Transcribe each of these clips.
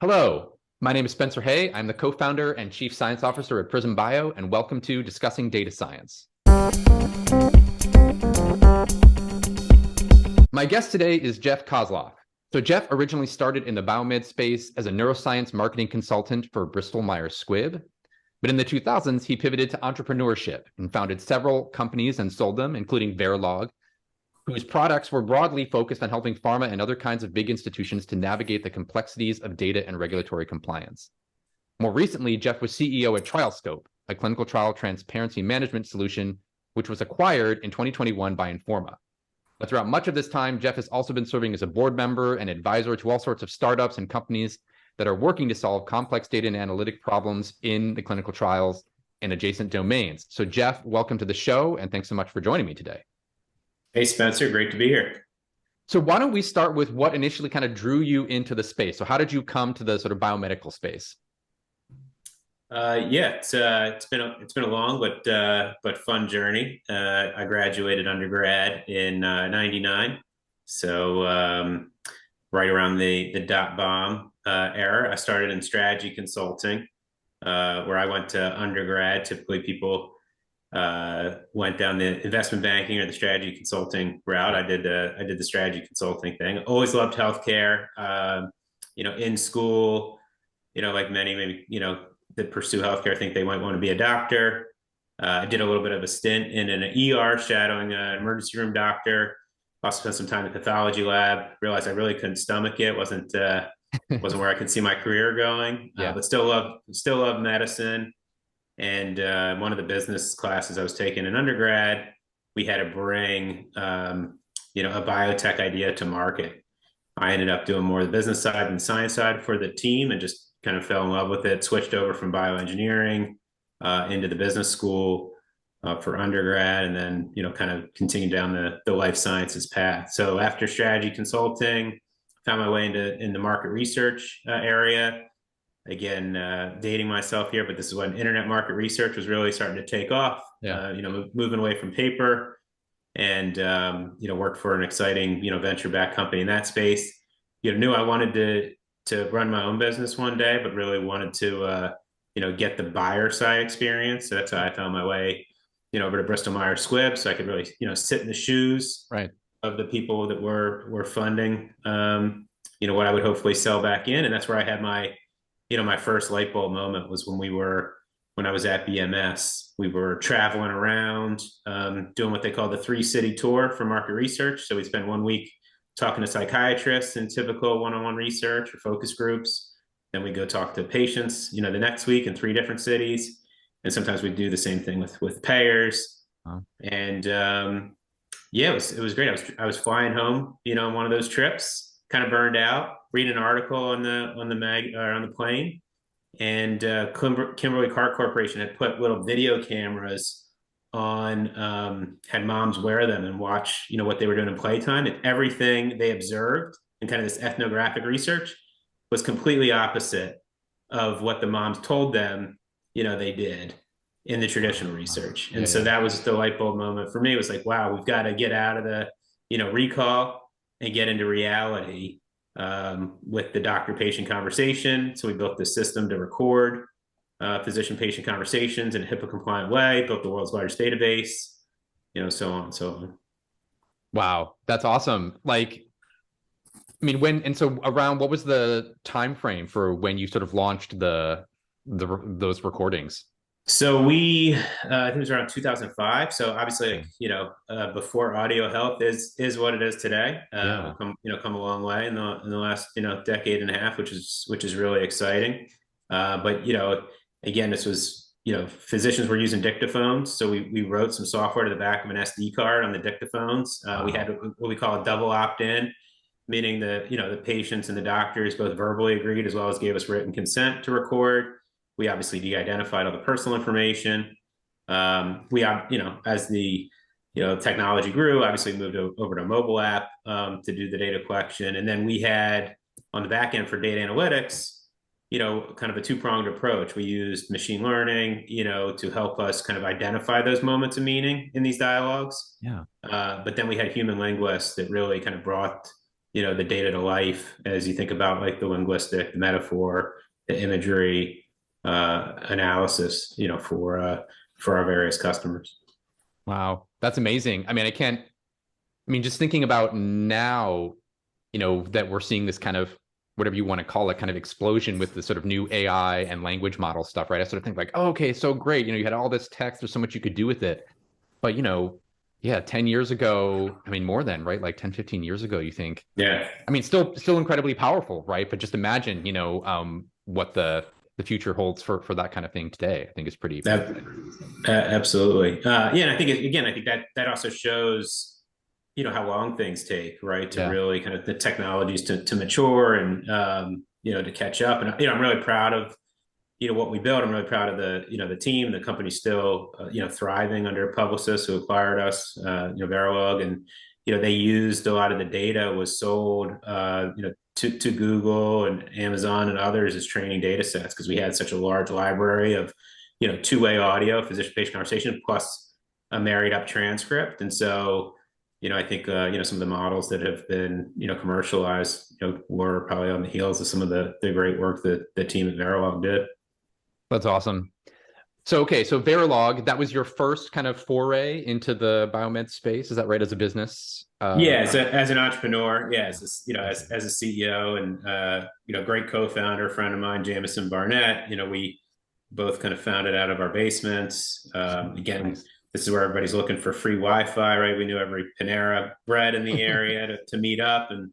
Hello, my name is Spencer Hay. I'm the co-founder and chief science officer at Prism Bio, and welcome to Discussing Data Science. My guest today is Jeff Kozloff. So Jeff originally started in the biomed space as a neuroscience marketing consultant for Bristol-Myers Squibb. But in the 2000s, he pivoted to entrepreneurship and founded several companies and sold them, including Verilogue, whose products were broadly focused on helping pharma and other kinds of big institutions to navigate the complexities of data and regulatory compliance. More recently, Jeff was CEO at TrialScope, a clinical trial transparency management solution, which was acquired in 2021 by Informa. But throughout much of this time, Jeff has also been serving as a board member and advisor to all sorts of startups and companies that are working to solve complex data and analytic problems in the clinical trials and adjacent domains. So Jeff, welcome to the show, and thanks so much for joining me today. Hey, Spencer, great to be here. So why don't we start with what initially kind of drew you into the space? So how did you come to the sort of biomedical space? Yeah, it's been a long but fun journey. I graduated undergrad in '99, so right around the dot bomb era. I started in strategy consulting, where I went to undergrad. Typically, people went down the investment banking or the strategy consulting route. I did the strategy consulting thing. Always loved healthcare. In school, like many maybe that pursue healthcare think they might want to be a doctor. I did a little bit of a stint in an ER shadowing an emergency room doctor. Also spent some time in the pathology lab. Realized I really couldn't stomach it. Wasn't where I could see my career going. But still love medicine. And one of the business classes I was taking in undergrad, we had to bring, a biotech idea to market. I ended up doing more of the business side than the science side for the team and just kind of fell in love with it, switched over from bioengineering into the business school for undergrad, and then, kind of continued down the life sciences path. So after strategy consulting, found my way into market research area. Again, dating myself here, but this is when internet market research was really starting to take off. Moving away from paper, and worked for an exciting venture-backed company in that space. Knew I wanted to run my own business one day, but really wanted to get the buyer side experience. So that's how I found my way over to Bristol-Myers Squibb, so I could really sit in the shoes of the people that were funding what I would hopefully sell back in, and that's where I had my my first light bulb moment was when I was at BMS. We were traveling around, doing what they call the 3-city tour for market research. So we spent 1 week talking to psychiatrists in typical one-on-one research or focus groups. Then we go talk to patients, the next week in 3 different cities. And sometimes we do the same thing with payers. Wow. And it was great. I was flying home, on one of those trips, kind of burned out, read an article on the plane, and Kimberly-Clark Corporation had put little video cameras on, had moms wear them and watch, what they were doing in playtime, and everything they observed and kind of this ethnographic research was completely opposite of what the moms told them, they did in the traditional research. And so that was the light bulb moment for me. It was like, wow, we've got to get out of the, recall and get into reality with the doctor-patient conversation. So we built this system to record physician-patient conversations in a HIPAA-compliant way, built the world's largest database, so on and so on. Wow, that's awesome. So around what was the time frame for when you sort of launched those recordings? So I think it was around 2005. So obviously, before audio health is what it is today. Come a long way in the last decade and a half, which is really exciting. But again, this was physicians were using dictaphones, so we wrote some software to the back of an SD card on the dictaphones. We had what we call a double opt-in, meaning the patients and the doctors both verbally agreed as well as gave us written consent to record. We obviously de-identified all the personal information. As the technology grew, obviously moved over to a mobile app to do the data collection, and then we had on the back end for data analytics, kind of a 2-pronged approach. We used machine learning, to help us kind of identify those moments of meaning in these dialogues. But then we had human linguists that really kind of brought the data to life as you think about like the linguistic, the metaphor, the imagery, analysis, for our various customers. Wow, that's amazing. I mean, just thinking about now, that we're seeing this kind of, whatever you want to call it, kind of explosion with the sort of new AI and language model stuff, right? I sort of think like, oh, okay, so great. You had all this text, there's so much you could do with it. But, yeah, 10 years ago, more than, right? Like 10, 15 years ago, you think, Yeah. still incredibly powerful, right? But just imagine, what the future holds for that kind of thing today. I think is pretty Absolutely. Yeah. And I think, again, I think that also shows, how long things take, right? To yeah. really kind of the technologies to mature and, to catch up. And, I'm really proud of, what we built. I'm really proud of the team. The company's still, thriving under Publicis, who acquired us, Verilogue, and, they used a lot of the data was sold, to Google and Amazon and others as training data sets, because we had such a large library of, two-way audio, physician-patient conversation, plus a married up transcript. And so, I think, some of the models that have been, commercialized, were probably on the heels of some of the great work that the team at Verilogue did. That's awesome. So, okay, so Verilogue, that was your first kind of foray into the biomed space. Is that right, as a business? Yeah, as an entrepreneur, yeah, as a CEO and, great co-founder, friend of mine, Jamison Barnett, we both kind of founded out of our basements. Again, nice. This is where everybody's looking for free Wi-Fi, right? We knew every Panera Bread in the area to meet up and,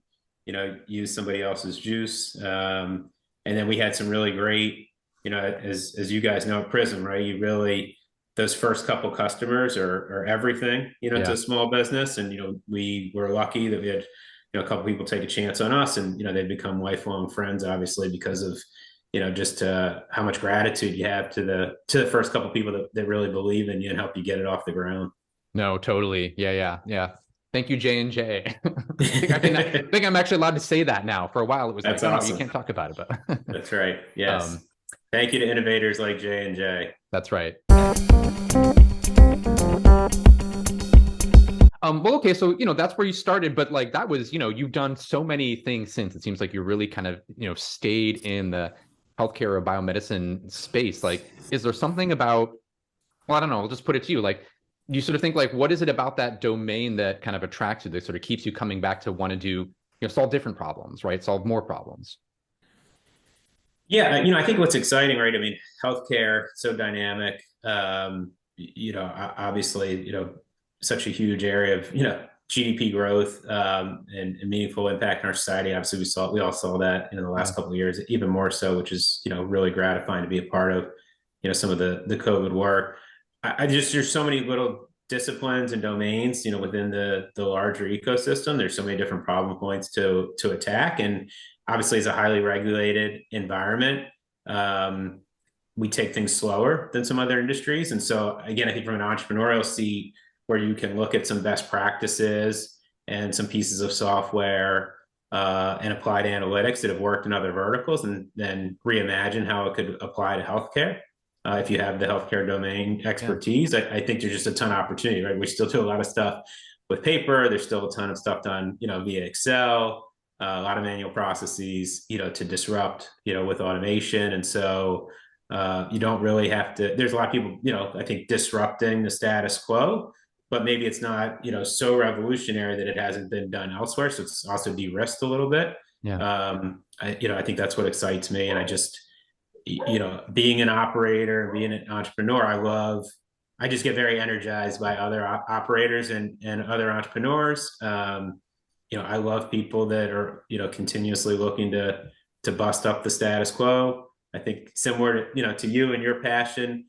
use somebody else's juice. And then we had some really great, as you guys know at Prism, right? You really, those first couple customers are everything, to a small business. And, we were lucky that we had, a couple people take a chance on us, and, they've become lifelong friends, obviously, because of, just how much gratitude you have to the first couple people that really believe in you and help you get it off the ground. No, totally. Yeah. Thank you, J&J. I think I'm actually allowed to say that now. For a while, it was That's like, awesome. no, you can't talk about it. But that's right. Yes. Thank you to innovators like J&J. That's right. Well, okay, so that's where you started, but like that was, you've done so many things since. It seems like you really kind of, stayed in the healthcare or biomedicine space. Like, is there something about, well, I don't know, I'll just put it to you, like, you sort of think like, what is it about that domain that kind of attracts you, that sort of keeps you coming back to want to do, solve different problems, right? Solve more problems. Yeah, I think what's exciting, right? I mean, healthcare, so dynamic, obviously, such a huge area of, GDP growth, and meaningful impact in our society. Obviously, we all saw that in the last couple of years, even more so, which is, really gratifying to be a part of, some of the COVID work. There's so many little disciplines and domains, within the larger ecosystem. There's so many different problem points to attack. And obviously, as a highly regulated environment, we take things slower than some other industries. And so, again, I think from an entrepreneurial seat, where you can look at some best practices and some pieces of software and applied analytics that have worked in other verticals, and then reimagine how it could apply to healthcare. If you have the healthcare domain expertise, I think there's just a ton of opportunity, right? We still do a lot of stuff with paper. There's still a ton of stuff done, via Excel, a lot of manual processes, to disrupt, with automation. And so you don't really have to, there's a lot of people, I think I status quo, but maybe it's not, so revolutionary that it hasn't been done elsewhere. So it's also de-risked a little bit. Yeah. I think that's what excites me. And I just, being an operator, being an entrepreneur, I just get very energized by other operators and other entrepreneurs. I love people that are, continuously looking to bust up the status quo. I think similar to you and your passion,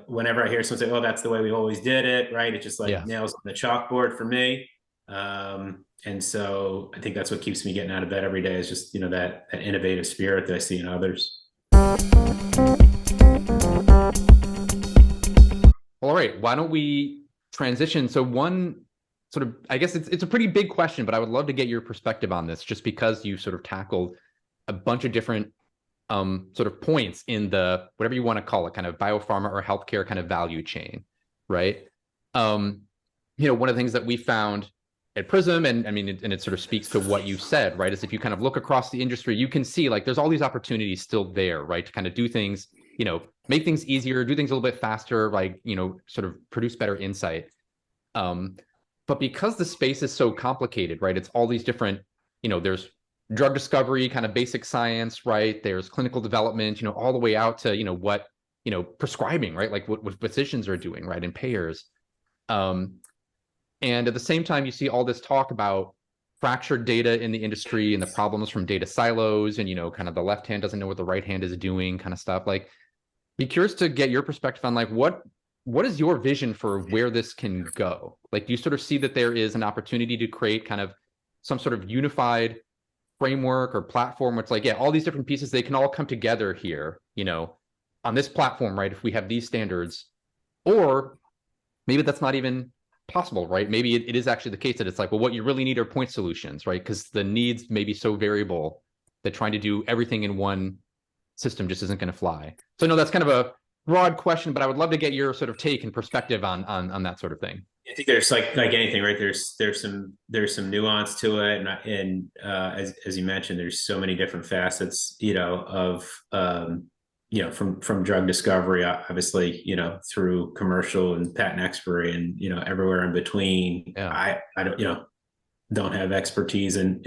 whenever I hear someone say, "Oh, that's the way we always did it," right? It just nails on the chalkboard for me. And so I think that's what keeps me getting out of bed every day, is just, that innovative spirit that I see in others. All right, why don't we transition? So one sort of, I guess it's a pretty big question, but I would love to get your perspective on this, just because you sort of tackled a bunch of different sort of points in the, whatever you want to call it, kind of biopharma or healthcare kind of value chain, right? One of the things that we found at Prism, and I mean, and it sort of speaks to what you said, right? Is if you kind of look across the industry, you can see like there's all these opportunities still there, right? To kind of do things, make things easier, do things a little bit faster, like, sort of produce better insight. But because the space is so complicated, right? It's all these different, there's drug discovery, kind of basic science, right? There's clinical development, all the way out to, what, prescribing, right? Like what physicians are doing, right? And payers. And at the same time, you see all this talk about fractured data in the industry and the problems from data silos and, kind of the left hand doesn't know what the right hand is doing kind of stuff. Like, be curious to get your perspective on like, what is your vision for where this can go? Like, do you sort of see that there is an opportunity to create kind of some sort of unified framework or platform where it's like, yeah, all these different pieces, they can all come together here, on this platform, right? If we have these standards, or maybe that's not even possible, right? Maybe it is actually the case that it's like, well, what you really need are point solutions, right? Because the needs may be so variable that trying to do everything in one system just isn't going to fly. So no, that's kind of a broad question, but I would love to get your sort of take and perspective on that sort of thing. I think there's like anything, right? There's some nuance to it, and as you mentioned, there's so many different facets, of from drug discovery, obviously, through commercial and patent expiry, and everywhere in between. Yeah. I don't have expertise in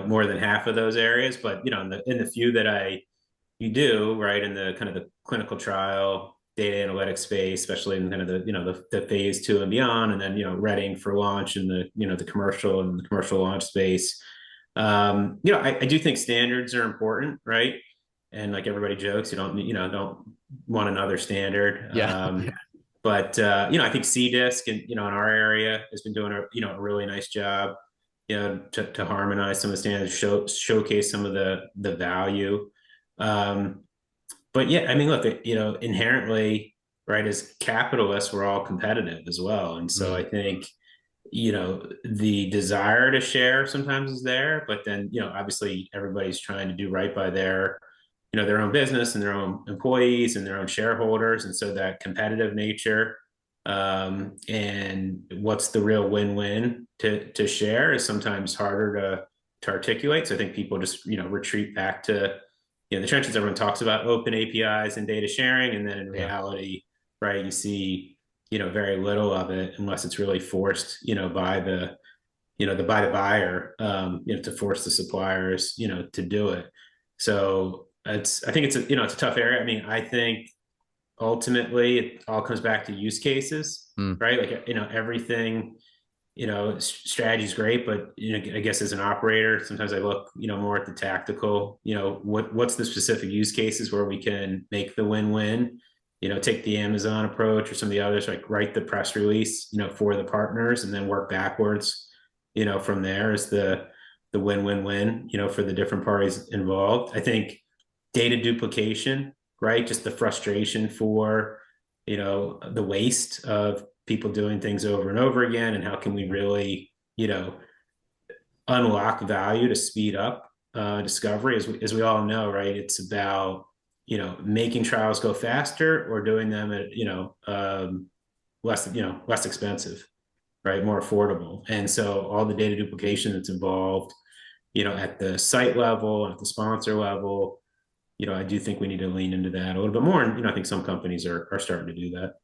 more than half of those areas, but in the few that you do, right, in the kind of the clinical trial data analytics space, especially in kind of the phase 2 and beyond, and then readying for launch in the commercial and the commercial launch space. I do think standards are important, right? And like everybody jokes, you don't want another standard. Yeah. But I think CDISC in our area has been doing a really nice job, to harmonize some of the standards, showcase some of the value. But yeah, I mean, look, inherently, right, as capitalists, we're all competitive as well. And so I think, the desire to share sometimes is there, but then, obviously everybody's trying to do right by their own business and their own employees and their own shareholders. And so that competitive nature, and what's the real win-win to share is sometimes harder to articulate. So I think people just, retreat back to, the trenches. Everyone talks about open APIs and data sharing. And then in reality, right, you see, very little of it unless it's really forced, by the buyer, to force the suppliers, to do it. So I think it's a tough area. I mean, I think ultimately it all comes back to use cases, right? Like, everything, strategy is great, but, I guess as an operator, sometimes I look, more at the tactical, what's the specific use cases where we can make the win-win, take the Amazon approach or some of the others, like write the press release, for the partners and then work backwards, from there is the win-win-win, for the different parties involved. I think data duplication, right? Just the frustration for, the waste of people doing things over and over again. And how can we really, unlock value to speed up discovery? As we all know, right? It's about, making trials go faster or doing them at, less expensive, right? More affordable. And so all the data duplication that's involved, at the site level, at the sponsor level, I do think we need to lean into that a little bit more. And, I think some companies are starting to do that.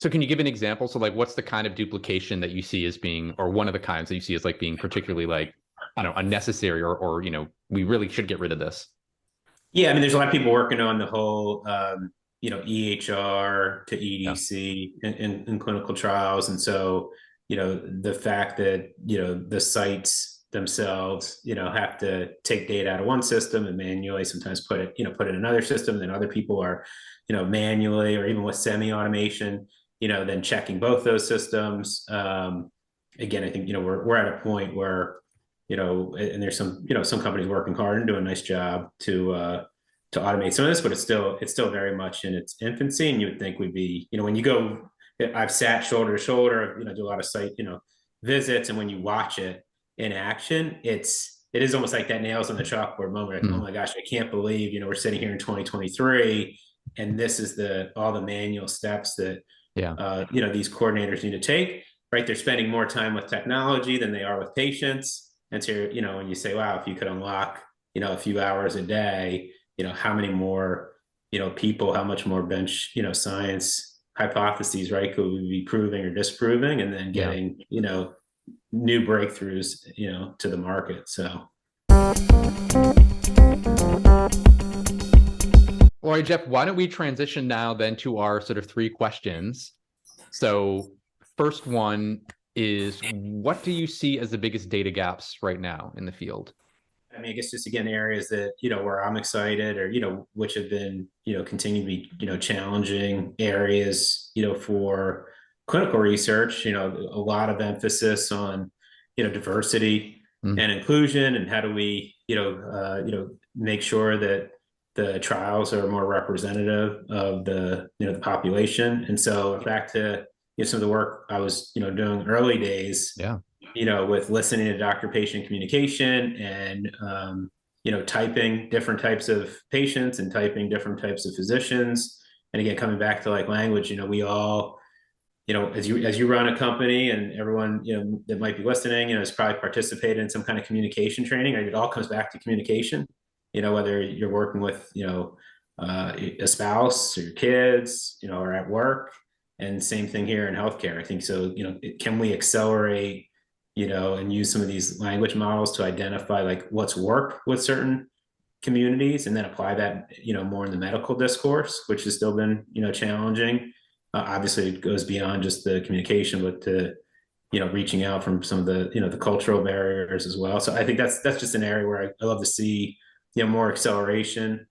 So can you give an example? So like, what's the kind of duplication that you see as being, or one of the kinds that you see as like being particularly like, I don't know, unnecessary or we really should get rid of this? Yeah. I mean, there's a lot of people working on the whole, EHR to EDC in clinical trials. And so, the fact that, the sites themselves, have to take data out of one system and manually sometimes put it in another system. Then other people are, manually or even with semi-automation, then checking both those systems. Again, I think, we're at a point where, and there's some companies working hard and doing a nice job to automate some of this, but it's still very much in its infancy. And you would think we'd be, when you go, I've sat shoulder to shoulder, do a lot of site, visits. And when you watch it in action, it is almost like that nails on the chalkboard moment. Like, oh my gosh, I can't believe, we're sitting here in 2023 and this is all the manual steps that, these coordinators need to take. right? They're spending more time with technology than they are with patients. And so, when you say, wow, if you could unlock, a few hours a day, how many more, people, how much more bench, science hypotheses, right, could we be proving or disproving, and then getting, new breakthroughs, to the market. So. All right, Jeff, why don't we transition now then to our sort of 3 questions. So first one is, what do you see as the biggest data gaps right now in the field? I mean, I guess just again, areas that, where I'm excited, or, which have been, continue to be, challenging areas, for clinical research, a lot of emphasis on, diversity and inclusion, and how do we, make sure that the trials are more representative of the, the population. And so back to, some of the work I was, doing early days, with listening to doctor-patient communication and, typing different types of patients and typing different types of physicians. And again, coming back to like language, we all, as you run a company, and everyone, that might be listening, has probably participated in some kind of communication training, right? It all comes back to communication, whether you're working with, a spouse or your kids, or at work. And same thing here in healthcare. I think so, can we accelerate, and use some of these language models to identify like what's work with certain communities, and then apply that, more in the medical discourse, which has still been, challenging. Obviously it goes beyond just the communication, but to, reaching out from some of the, the cultural barriers as well. So I think that's just an area where I love to see, more acceleration.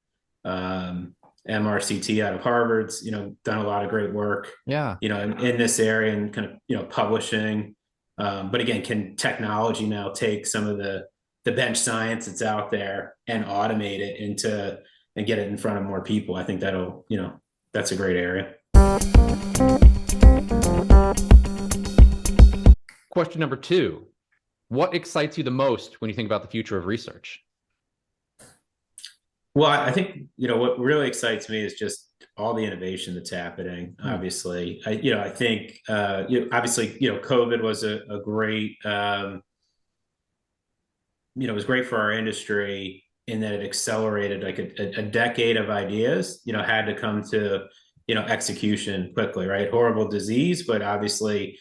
MRCT out of Harvard's, done a lot of great work, in this area, and kind of, publishing. But again, can technology now take some of the bench science that's out there and automate it and get it in front of more people? I think that'll, that's a great area. Question number 2, what excites you the most when you think about the future of research? Well, I think, what really excites me is just all the innovation that's happening. Obviously, I think, obviously, COVID was a great, it was great for our industry in that it accelerated like a decade of ideas, had to come to, execution quickly, right? Horrible disease, but obviously,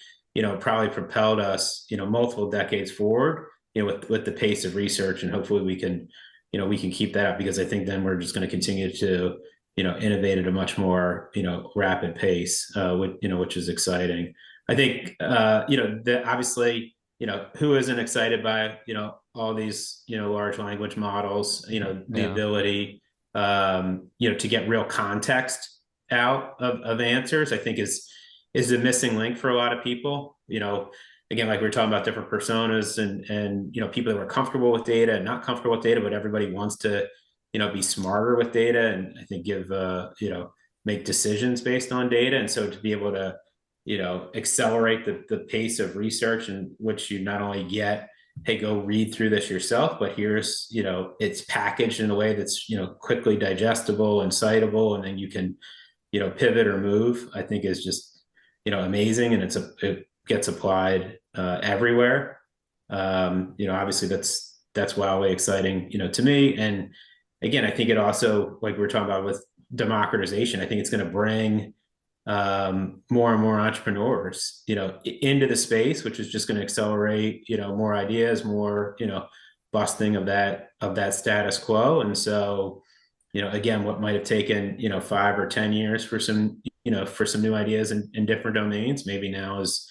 probably propelled us, multiple decades forward, with the pace of research, and hopefully we can keep that up, because I think then we're just going to continue to, innovate at a much more, rapid pace, which is exciting. I think, that obviously, who isn't excited by, all these, large language models, the ability, to get real context out of answers, I think is the missing link for a lot of people. Again, like we were talking about different personas, and people that were comfortable with data and not comfortable with data, but everybody wants to, be smarter with data, and I think make decisions based on data. And so to be able to, accelerate the pace of research, in which you not only get, hey, go read through this yourself, but here's, it's packaged in a way that's, quickly digestible and citable, and then you can, pivot or move, I think is just, amazing. And it gets applied everywhere. Obviously that's wildly exciting, to me. And again, I think it also, like we were talking about with democratization, I think it's going to bring more and more entrepreneurs, into the space, which is just going to accelerate, more ideas, more, busting of that status quo. And so, again, what might have taken, 5 or 10 years for some new ideas in different domains, maybe now is,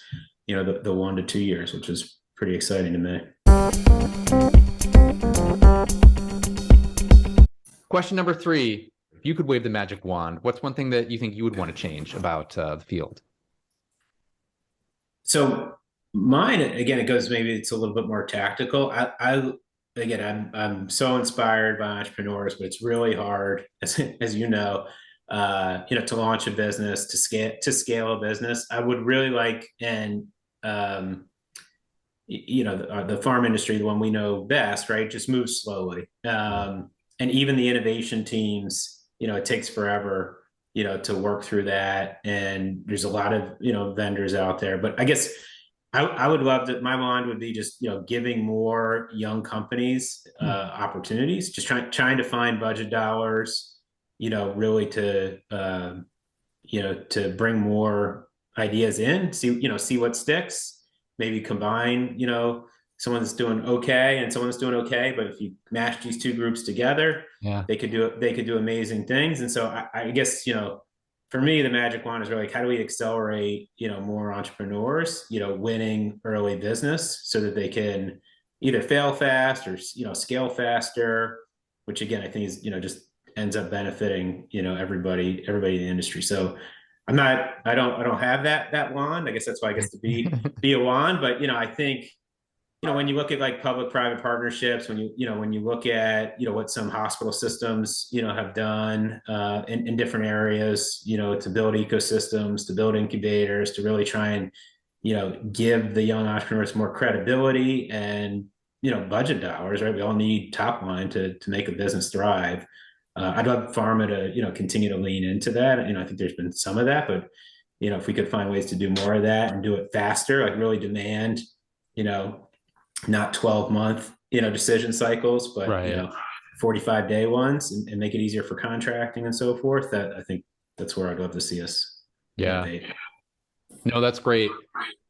the 1 to 2 years, which is pretty exciting to me. Question number 3, if you could wave the magic wand, what's one thing that you think you would want to change about the field? So mine, again, maybe it's a little bit more tactical. I'm so inspired by entrepreneurs, but it's really hard, as you know, to launch a business, to scale a business. I would really like, and the pharma industry, the one we know best, right, just moves slowly. And even the innovation teams, it takes forever, to work through that. And there's a lot of, vendors out there. But I guess, I would love to. My wand would be just giving more young companies opportunities, just trying to find budget dollars, really to to bring more ideas in, see what sticks, maybe combine someone that's doing okay and someone that's doing okay, but if you mash these two groups together, Yeah. they could do amazing things. And so I guess for me, the magic wand is really like, how do we accelerate, more entrepreneurs, winning early business so that they can either fail fast or, scale faster, which again, I think is, just ends up benefiting, everybody in the industry. So I don't have that wand. I guess that's why I guess to be a wand, but, I think, when you look at like public-private partnerships, when you look at, what some hospital systems, have done in different areas, to build ecosystems, to build incubators, to really try and, give the young entrepreneurs more credibility and, budget dollars, right? We all need top line to make a business thrive. I'd love pharma to, continue to lean into that. I think there's been some of that, but, if we could find ways to do more of that and do it faster, like really demand, not 12-month, decision cycles, but, Right. 45-day ones and make it easier for contracting and so forth. That I think that's where I'd love to see us innovate. No, that's great.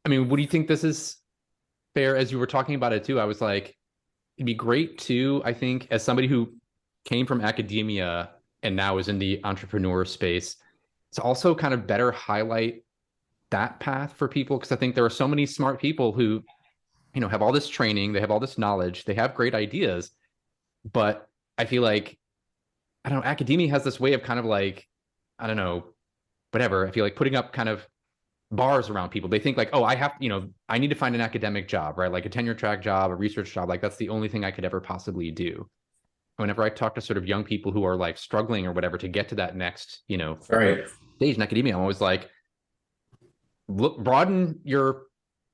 I mean, what do you think this is fair? As you were talking about it too, I was like, it'd be great too, I think, as somebody who came from academia and now is in the entrepreneur space, to also kind of better highlight that path for people. Because I think there are so many smart people who have all this training, they have all this knowledge, they have great ideas, but I feel like, I don't know, academia has this way of kind of like, I don't know, whatever. I feel like putting up kind of bars around people. They think like, oh, I need to find an academic job, right? Like a tenure track job, a research job. Like that's the only thing I could ever possibly do. Whenever I talk to sort of young people who are like struggling or whatever to get to that next, Right. stage in academia, I'm always like, look, broaden your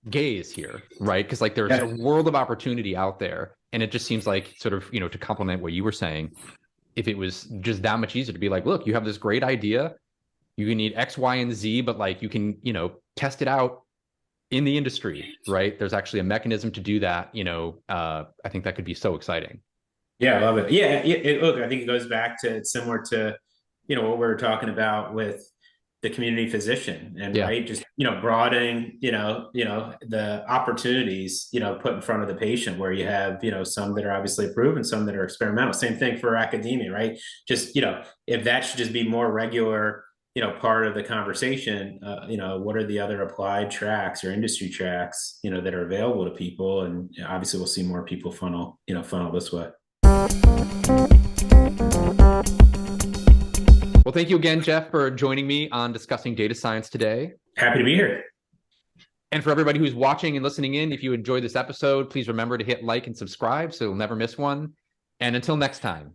gaze here, right? Because like there's a world of opportunity out there, and it just seems like sort of to complement what you were saying, if it was just that much easier to be like, look, you have this great idea, you need X, Y, and Z, but like you can test it out in the industry, right? There's actually a mechanism to do that. I think that could be so exciting. Yeah, I love it. Yeah, look, I think it goes back to, it's similar to what we were talking about with the community physician, and right, just broadening the opportunities put in front of the patient, where you have some that are obviously approved and some that are experimental. Same thing for academia, right? Just if that should just be more regular part of the conversation, what are the other applied tracks or industry tracks that are available to people, and obviously we'll see more people funnel this way. Well, thank you again, Jeff, for joining me on discussing data science today. Happy to be here. And for everybody who's watching and listening in, if you enjoyed this episode, please remember to hit like and subscribe so you'll never miss one. And until next time.